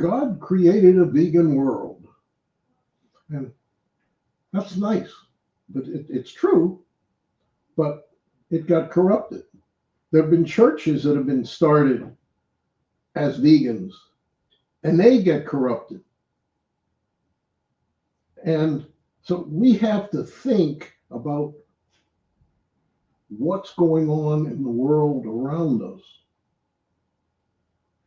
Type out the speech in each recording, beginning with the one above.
God created a vegan world. And that's nice, but it's true, but it got corrupted. There have been churches that have been started as vegans, and they get corrupted. And so we have to think about what's going on in the world around us.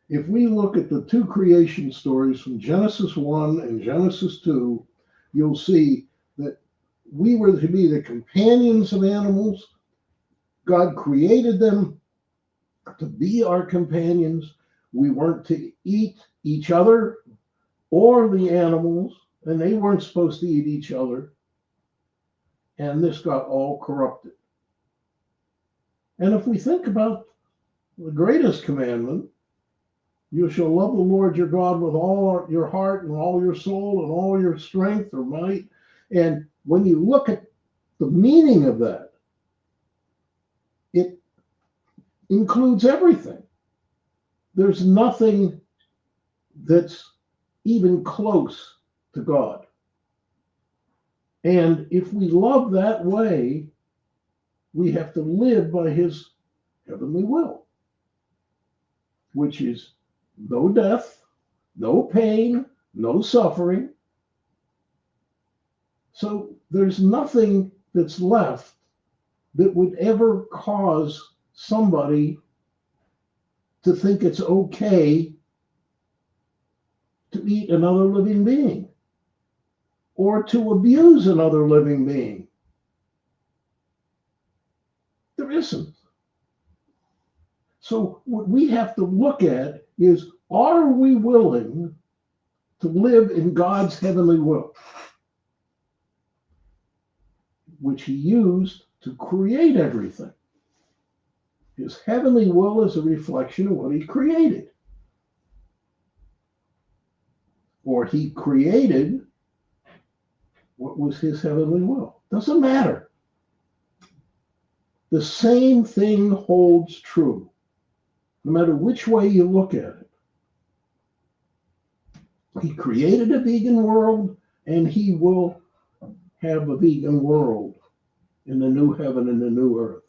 If we look at the two creation stories from Genesis 1 and Genesis 2, you'll see that we were to be the companions of animals. God created them to be our companions. We weren't to eat each other or the animals, and they weren't supposed to eat each other. And this got all corrupted. And if we think about the greatest commandment, you shall love the Lord your God with all your heart and all your soul and all your strength or might. And when you look at the meaning of that, it includes everything. There's nothing that's even close to God. And if we love that way, we have to live by his heavenly will, which is no death, no pain, no suffering. So there's nothing that's left that would ever cause somebody to think it's okay to eat another living being or to abuse another living being. There isn't. So what we have to look at is, are we willing to live in God's heavenly will, which he used to create everything? His heavenly will is a reflection of what he created. Or he created what was his heavenly will. Doesn't matter. The same thing holds true, no matter which way you look at it. He created a vegan world, and he will have a vegan world in the new heaven and the new earth.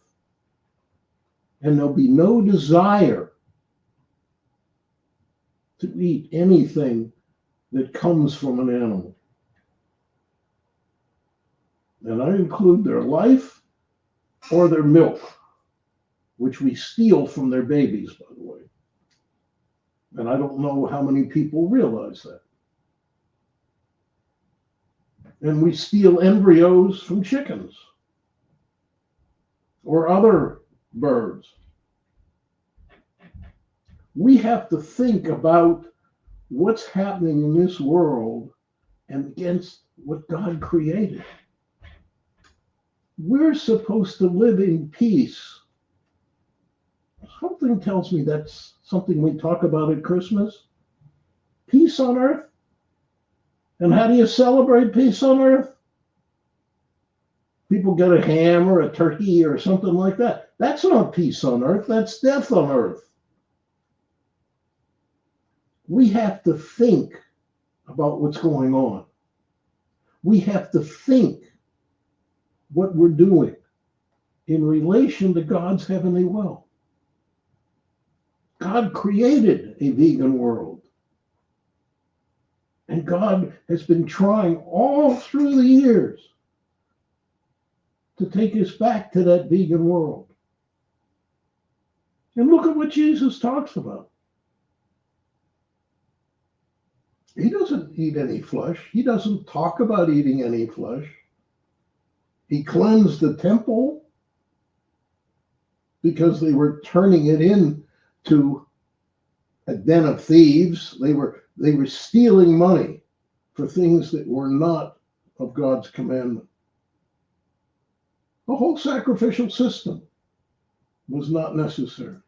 And there'll be no desire to eat anything that comes from an animal. And I include their life or their milk, which we steal from their babies, by the way. And I don't know how many people realize that. And we steal embryos from chickens or other birds. We have to think about what's happening in this world and against what God created. We're supposed to live in peace. Something tells me that's something we talk about at Christmas. Peace on earth. And how do you celebrate peace on earth? People get a ham or a turkey or something like that. That's not peace on earth. That's death on earth. We have to think about what's going on. We have to think what we're doing in relation to God's heavenly will. God created a vegan world. And God has been trying all through the years to take us back to that vegan world. And look at what Jesus talks about. He doesn't eat any flesh. He doesn't talk about eating any flesh. He cleansed the temple because they were turning it into a den of thieves. They were stealing money for things that were not of God's commandment. The whole sacrificial system was not necessary.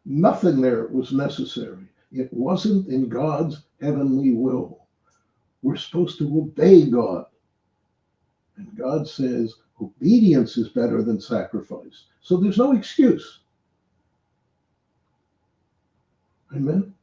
Nothing there was necessary. It wasn't in God's heavenly will. We're supposed to obey God. And God says obedience is better than sacrifice. So there's no excuse. Amen.